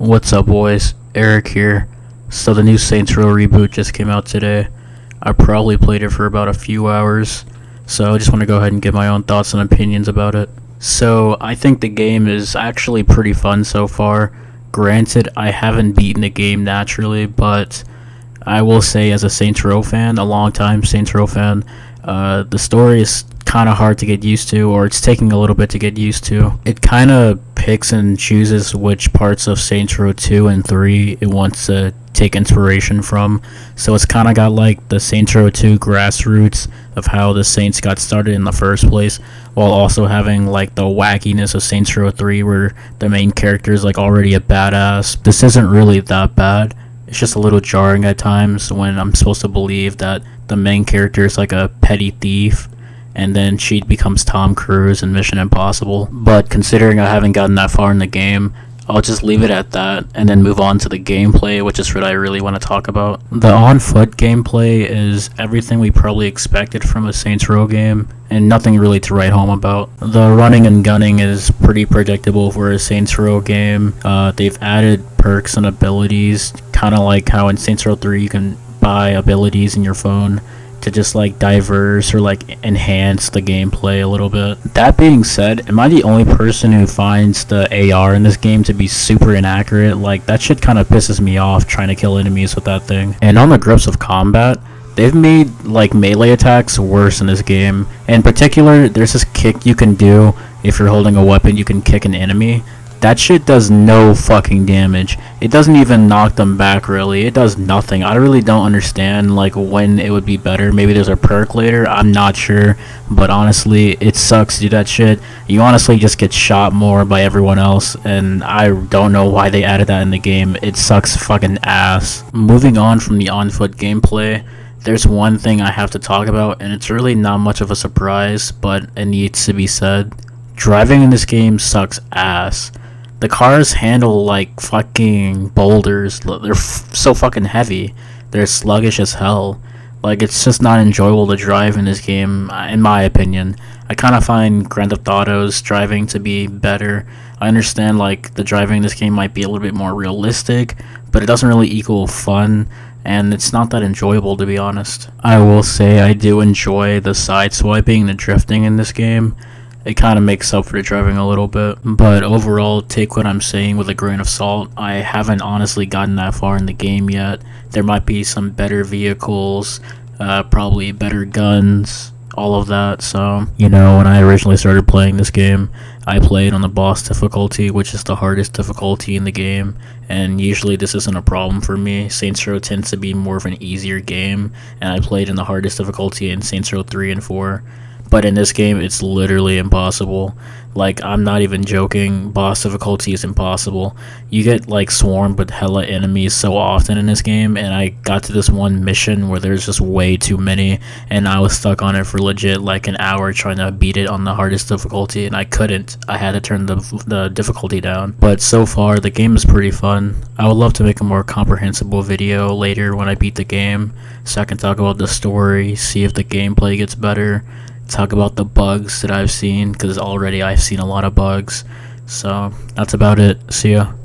What's up, boys? Eric here. So the new Saints Row reboot just came out today. I probably played it for about a few hours, so I just want to go ahead and give my own thoughts and opinions about it. So I think the game is actually pretty fun so far. Granted, I haven't beaten the game naturally, but I will say as a Saints Row fan, a long time Saints Row fan, the story is kind of hard to get used to, or it's taking a little bit to get used to. It kind of picks and chooses which parts of Saints Row 2 and 3 it wants to take inspiration from. So it's kind of got like the Saints Row 2 grassroots of how the Saints got started in the first place, while also having like the wackiness of Saints Row 3 where the main character is like already a badass. This isn't really that bad. It's just a little jarring at times when I'm supposed to believe that the main character is like a petty thief and then she becomes Tom Cruise in Mission Impossible. But considering I haven't gotten that far in the game, I'll just leave it at that and then move on to the gameplay, which is what I really want to talk about. The on-foot gameplay is everything we probably expected from a Saints Row game, and nothing really to write home about. The running and gunning is pretty predictable for a Saints Row game. They've added perks and abilities, kind of like how in Saints Row 3 you can buy abilities in your phone to just like diverse or like enhance the gameplay a little bit. That being said, am I the only person who finds the AR in this game to be super inaccurate? Like, that shit kind of pisses me off trying to kill enemies with that thing. And on the grips of combat, they've made like melee attacks worse in this game. In particular, there's this kick you can do if you're holding a weapon. You can kick an enemy. That shit does no fucking damage. It doesn't even knock them back, really. It does nothing. I really don't understand, like, when it would be better. Maybe there's a perk later. I'm not sure. But honestly, it sucks to do that shit. You honestly just get shot more by everyone else. And I don't know why they added that in the game. It sucks fucking ass. Moving on from the on-foot gameplay, there's one thing I have to talk about. And it's really not much of a surprise, but it needs to be said. Driving in this game sucks ass. The cars handle like fucking boulders. They're so fucking heavy. They're sluggish as hell. Like, it's just not enjoyable to drive in this game, in my opinion. I kind of find Grand Theft Auto's driving to be better. I understand, like, the driving in this game might be a little bit more realistic, but it doesn't really equal fun, and it's not that enjoyable, to be honest. I will say I do enjoy the side swiping and the drifting in this game. It kind of makes up for the driving a little bit. But overall, take what I'm saying with a grain of salt. I haven't honestly gotten that far in the game yet. There might be some better vehicles, probably better guns, all of that. So, when I originally started playing this game, I played on the boss difficulty, which is the hardest difficulty in the game. And usually this isn't a problem for me. Saints Row tends to be more of an easier game, and I played in the hardest difficulty in Saints Row 3 and 4. But in this game, it's literally impossible. Like, I'm not even joking. Boss difficulty is impossible. You get, like, swarmed with hella enemies so often in this game, and I got to this one mission where there's just way too many, and I was stuck on it for legit, like, an hour trying to beat it on the hardest difficulty, and I couldn't. I had to turn the difficulty down. But so far, the game is pretty fun. I would love to make a more comprehensible video later when I beat the game, so I can talk about the story, see if the gameplay gets better, talk about the bugs that I've seen, because already I've seen a lot of bugs. So that's about it. See ya.